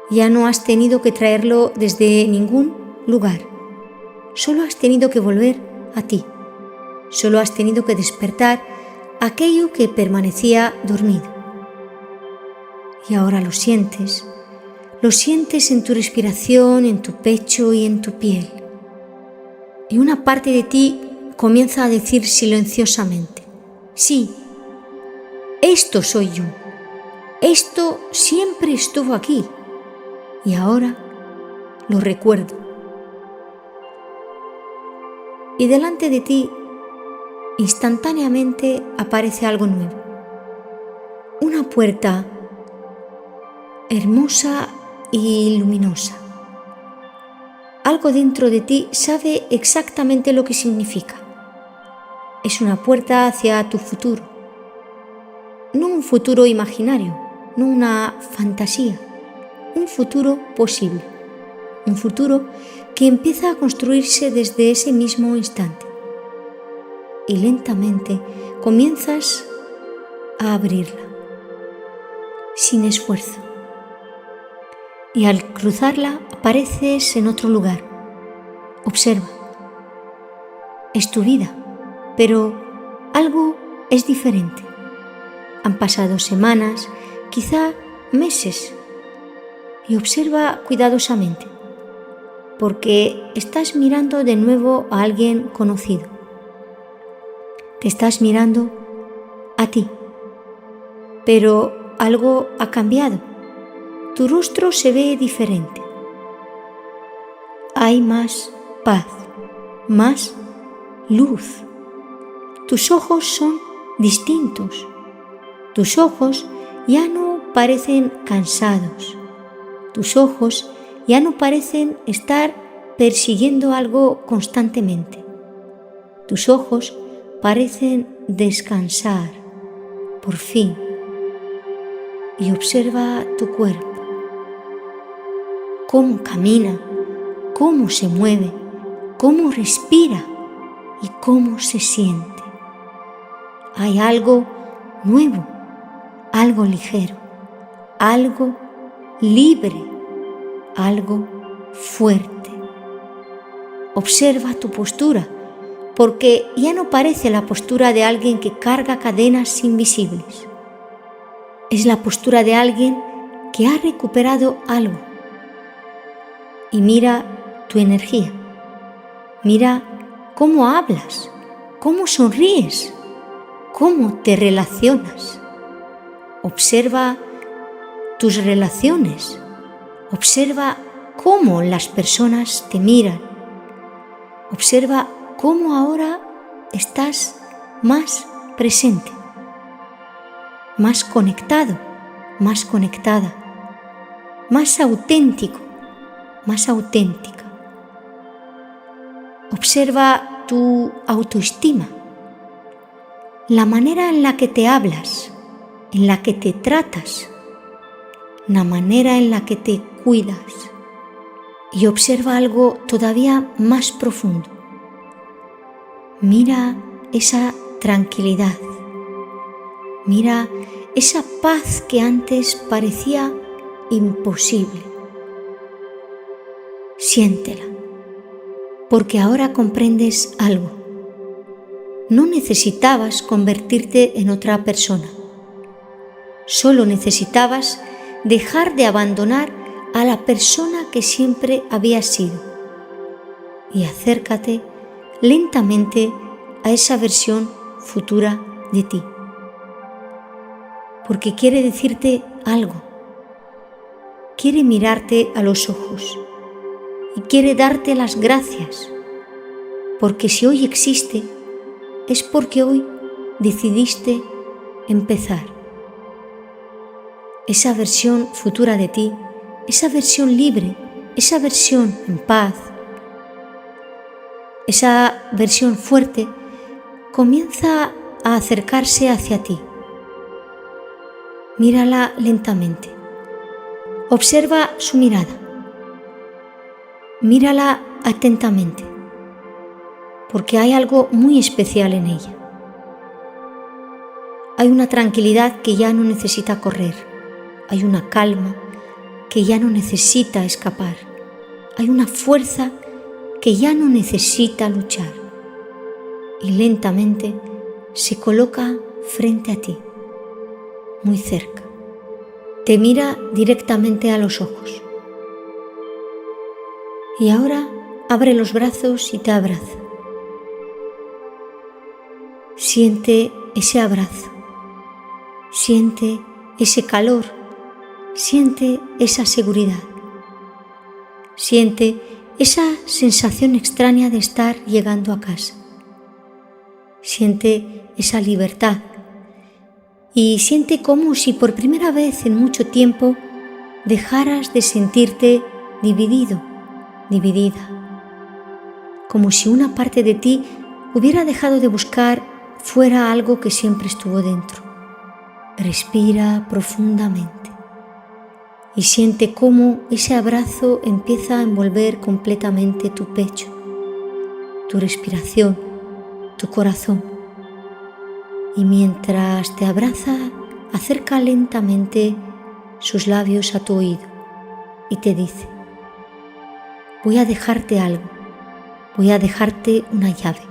Ya no has tenido que traerlo desde ningún lugar, solo has tenido que volver a ti, solo has tenido que despertar aquello que permanecía dormido. Y ahora lo sientes en tu respiración, en tu pecho y en tu piel. Y una parte de ti comienza a decir silenciosamente: sí, esto soy yo, esto siempre estuvo aquí y ahora lo recuerdo. Y delante de ti, instantáneamente aparece algo nuevo, una puerta hermosa y luminosa. Algo dentro de ti sabe exactamente lo que significa. Es una puerta hacia tu futuro. No un futuro imaginario, no una fantasía, un futuro posible. Un futuro que empieza a construirse desde ese mismo instante. Y lentamente comienzas a abrirla, sin esfuerzo. Y al cruzarla apareces en otro lugar. Observa. Es tu vida, pero algo es diferente. Han pasado semanas, quizá meses, y observa cuidadosamente, porque estás mirando de nuevo a alguien conocido. Te estás mirando a ti, pero algo ha cambiado. Tu rostro se ve diferente. Hay más paz, más luz. Tus ojos son distintos. Tus ojos ya no parecen cansados. Tus ojos ya no parecen estar persiguiendo algo constantemente. Tus ojos parecen descansar, por fin. Y observa tu cuerpo. Cómo camina, cómo se mueve, cómo respira y cómo se siente. Hay algo nuevo, algo ligero, algo libre, algo fuerte. Observa tu postura, porque ya no parece la postura de alguien que carga cadenas invisibles. Es la postura de alguien que ha recuperado algo. Y mira tu energía. Mira cómo hablas, cómo sonríes, cómo te relacionas. Observa tus relaciones. Observa cómo las personas te miran. Observa cómo ahora estás más presente, más conectado, más conectada, más auténtico, más auténtica. Observa tu autoestima, la manera en la que te hablas, en la que te tratas, la manera en la que te cuidas. Y observa algo todavía más profundo. Mira esa tranquilidad. Mira esa paz que antes parecía imposible. Siéntela, porque ahora comprendes algo. No necesitabas convertirte en otra persona. Solo necesitabas dejar de abandonar a la persona que siempre habías sido y acércate lentamente a esa versión futura de ti. Porque quiere decirte algo. Quiere mirarte a los ojos y quiere darte las gracias, porque si hoy existe, es porque hoy decidiste empezar. Esa versión futura de ti, esa versión libre, esa versión en paz, esa versión fuerte, comienza a acercarse hacia ti. Mírala lentamente. Observa su mirada. Mírala atentamente, porque hay algo muy especial en ella. Hay una tranquilidad que ya no necesita correr. Hay una calma que ya no necesita escapar. Hay una fuerza que ya no necesita luchar. Y lentamente se coloca frente a ti, muy cerca. Te mira directamente a los ojos. Y ahora abre los brazos y te abraza. Siente ese abrazo. Siente ese calor. Siente esa seguridad. Siente esa sensación extraña de estar llegando a casa. Siente esa libertad. Y siente como si por primera vez en mucho tiempo dejaras de sentirte dividido, dividida. Como si una parte de ti hubiera dejado de buscar fuera algo que siempre estuvo dentro. Respira profundamente y siente cómo ese abrazo empieza a envolver completamente tu pecho, tu respiración, tu corazón. Y mientras te abraza, acerca lentamente sus labios a tu oído y te dice: voy a dejarte algo, voy a dejarte una llave.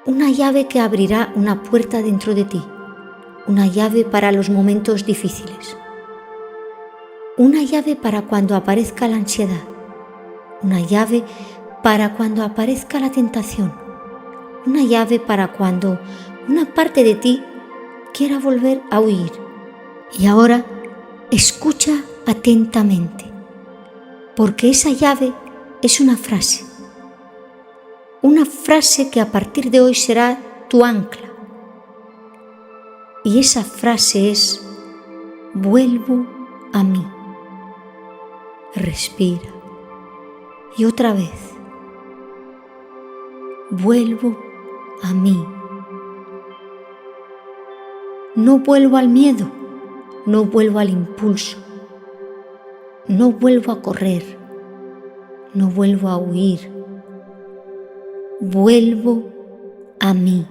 Una llave que abrirá una puerta dentro de ti, una llave para los momentos difíciles, una llave para cuando aparezca la ansiedad, una llave para cuando aparezca la tentación, una llave para cuando una parte de ti quiera volver a huir. Y ahora escucha atentamente, porque esa llave es una frase que a partir de hoy será tu ancla, Y esa frase es: vuelvo a mí. Respira. Y otra vez: vuelvo a mí. No vuelvo al miedo, no vuelvo al impulso, no vuelvo a correr, no vuelvo a huir. Vuelvo a mí.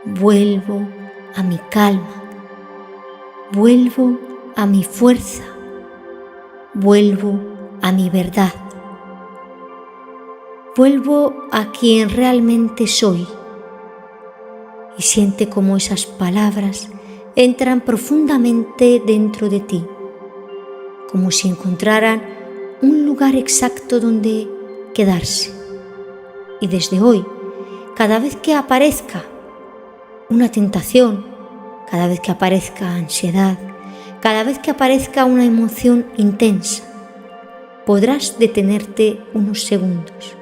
Vuelvo a mi calma. Vuelvo a mi fuerza. Vuelvo a mi verdad. Vuelvo a quien realmente soy. Y siente cómo esas palabras entran profundamente dentro de ti, como si encontraran un lugar exacto donde quedarse. Y desde hoy, cada vez que aparezca una tentación, cada vez que aparezca ansiedad, cada vez que aparezca una emoción intensa, podrás detenerte unos segundos,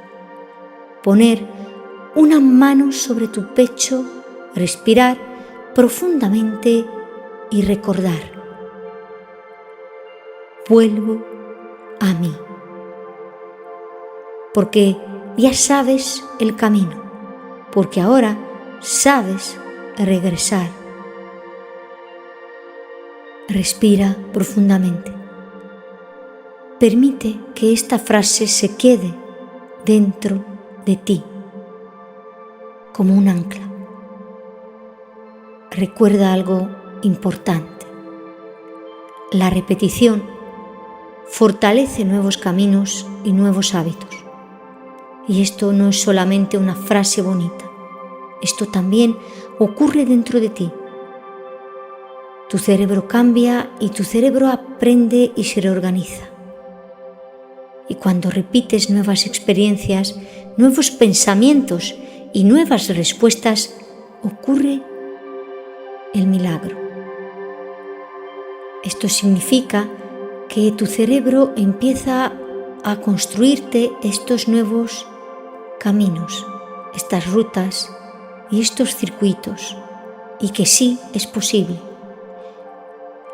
poner una mano sobre tu pecho, respirar profundamente y recordar: vuelvo a mí. Porque ya sabes el camino, porque ahora sabes regresar. Respira profundamente. Permite que esta frase se quede dentro de ti, como un ancla. Recuerda algo importante. La repetición fortalece nuevos caminos y nuevos hábitos. Y esto no es solamente una frase bonita. Esto también ocurre dentro de ti. Tu cerebro cambia y tu cerebro aprende y se reorganiza. Y cuando repites nuevas experiencias, nuevos pensamientos y nuevas respuestas, ocurre el milagro. Esto significa que tu cerebro empieza a construirte estos nuevos caminos, estas rutas y estos circuitos, y que sí es posible.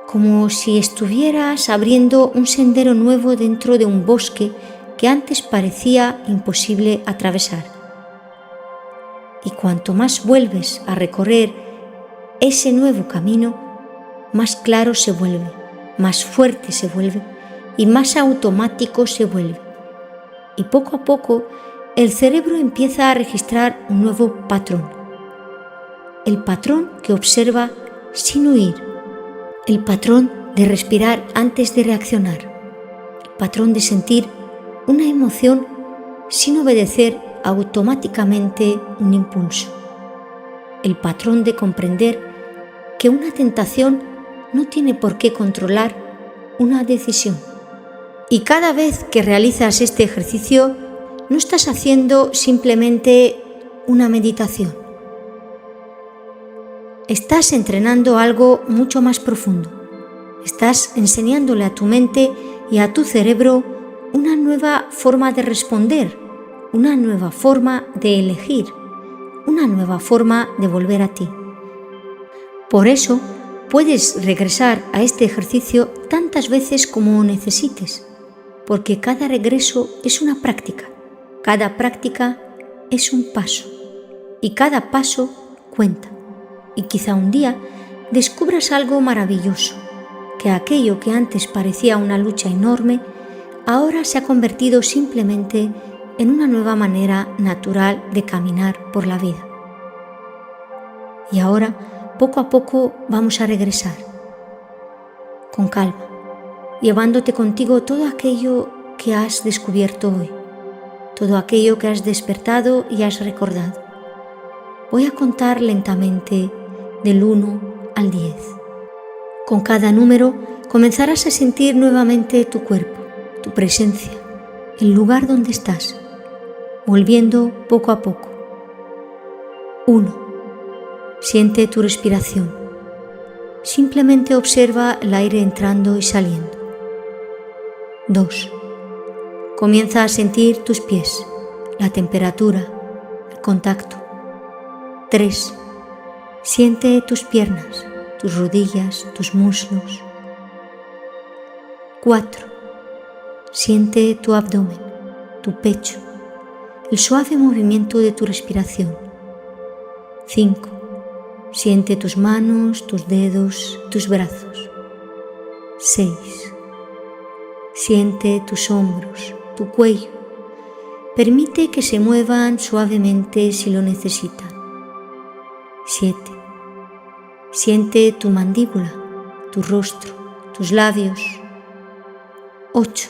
Como si estuvieras abriendo un sendero nuevo dentro de un bosque que antes parecía imposible atravesar. Y cuanto más vuelves a recorrer ese nuevo camino, más claro se vuelve, más fuerte se vuelve y más automático se vuelve. Y poco a poco el cerebro empieza a registrar un nuevo patrón. El patrón que observa sin huir. El patrón de respirar antes de reaccionar. El patrón de sentir una emoción sin obedecer automáticamente un impulso. El patrón de comprender que una tentación no tiene por qué controlar una decisión. Y cada vez que realizas este ejercicio, no estás haciendo simplemente una meditación. Estás entrenando algo mucho más profundo. Estás enseñándole a tu mente y a tu cerebro una nueva forma de responder, una nueva forma de elegir, una nueva forma de volver a ti. Por eso, puedes regresar a este ejercicio tantas veces como necesites, porque cada regreso es una práctica, cada práctica es un paso, y cada paso cuenta. Y quizá un día descubras algo maravilloso, que aquello que antes parecía una lucha enorme, ahora se ha convertido simplemente en una nueva manera natural de caminar por la vida. Y ahora, poco a poco, vamos a regresar, con calma, llevándote contigo todo aquello que has descubierto hoy, todo aquello que has despertado y has recordado. Voy a contar lentamente del 1 al 10. Con cada número comenzarás a sentir nuevamente tu cuerpo, tu presencia, el lugar donde estás, volviendo poco a poco. 1. Siente tu respiración. Simplemente observa el aire entrando y saliendo. 2. Comienza a sentir tus pies, la temperatura, el contacto. 3. Siente tus piernas, tus rodillas, tus muslos. 4. Siente tu abdomen, tu pecho, el suave movimiento de tu respiración. 5. Siente tus manos, tus dedos, tus brazos. 6. Siente tus hombros, tu cuello. Permite que se muevan suavemente si lo necesitan. 7. Siente tu mandíbula, tu rostro, tus labios. 8.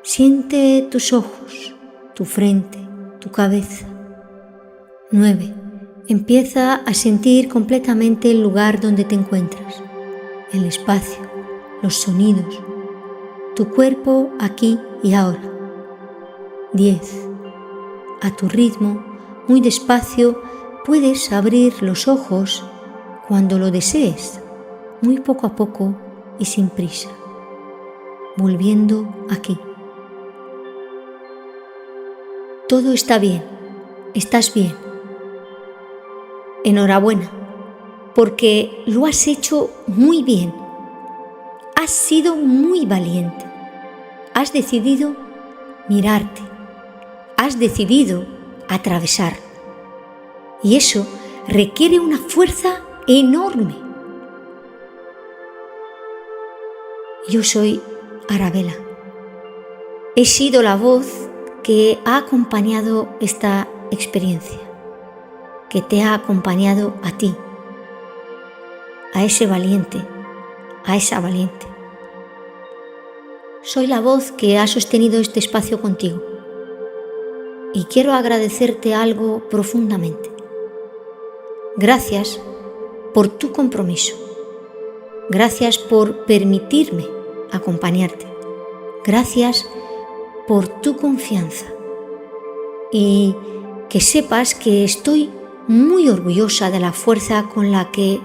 Siente tus ojos, tu frente, tu cabeza. 9. Empieza a sentir completamente el lugar donde te encuentras, el espacio, los sonidos, tu cuerpo aquí y ahora. 10. A tu ritmo, muy despacio, puedes abrir los ojos cuando lo desees, muy poco a poco y sin prisa, volviendo aquí. Todo está bien, estás bien. Enhorabuena, porque lo has hecho muy bien. Has sido muy valiente. Has decidido mirarte. Has decidido atravesar. Y eso requiere una fuerza enorme. Yo soy Arabella. He sido la voz que ha acompañado esta experiencia, que te ha acompañado a ti, a ese valiente, a esa valiente. Soy la voz que ha sostenido este espacio contigo y quiero agradecerte algo profundamente. Gracias por tu compromiso. Gracias por permitirme acompañarte. Gracias por tu confianza. Y que sepas que estoy muy orgullosa de la fuerza con la que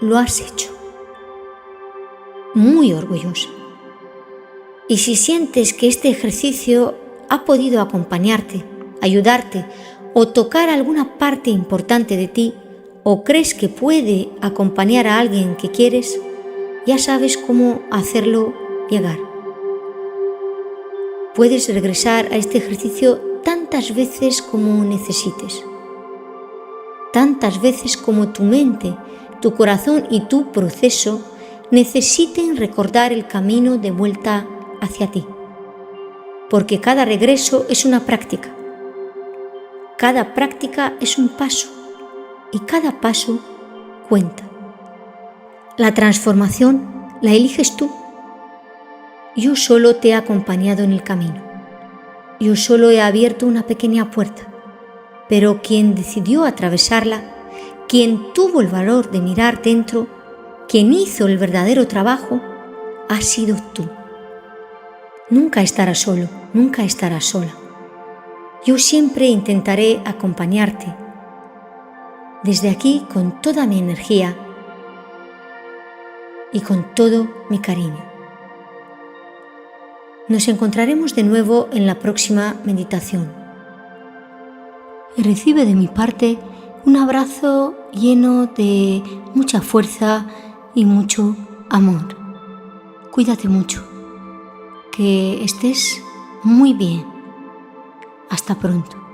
lo has hecho. Muy orgullosa. Y si sientes que este ejercicio ha podido acompañarte, ayudarte o tocar alguna parte importante de ti, o crees que puede acompañar a alguien que quieres, ya sabes cómo hacerlo llegar. Puedes regresar a este ejercicio tantas veces como necesites, tantas veces como tu mente, tu corazón y tu proceso necesiten recordar el camino de vuelta hacia ti. Porque cada regreso es una práctica, cada práctica es un paso y cada paso cuenta. La transformación la eliges tú. Yo solo te he acompañado en el camino. Yo solo he abierto una pequeña puerta, pero quien decidió atravesarla, quien tuvo el valor de mirar dentro, quien hizo el verdadero trabajo, has sido tú. Nunca estarás solo, nunca estarás sola. Yo siempre intentaré acompañarte desde aquí con toda mi energía y con todo mi cariño. Nos encontraremos de nuevo en la próxima meditación. Y recibe de mi parte un abrazo lleno de mucha fuerza y mucho amor. Cuídate mucho. Que estés muy bien. Hasta pronto.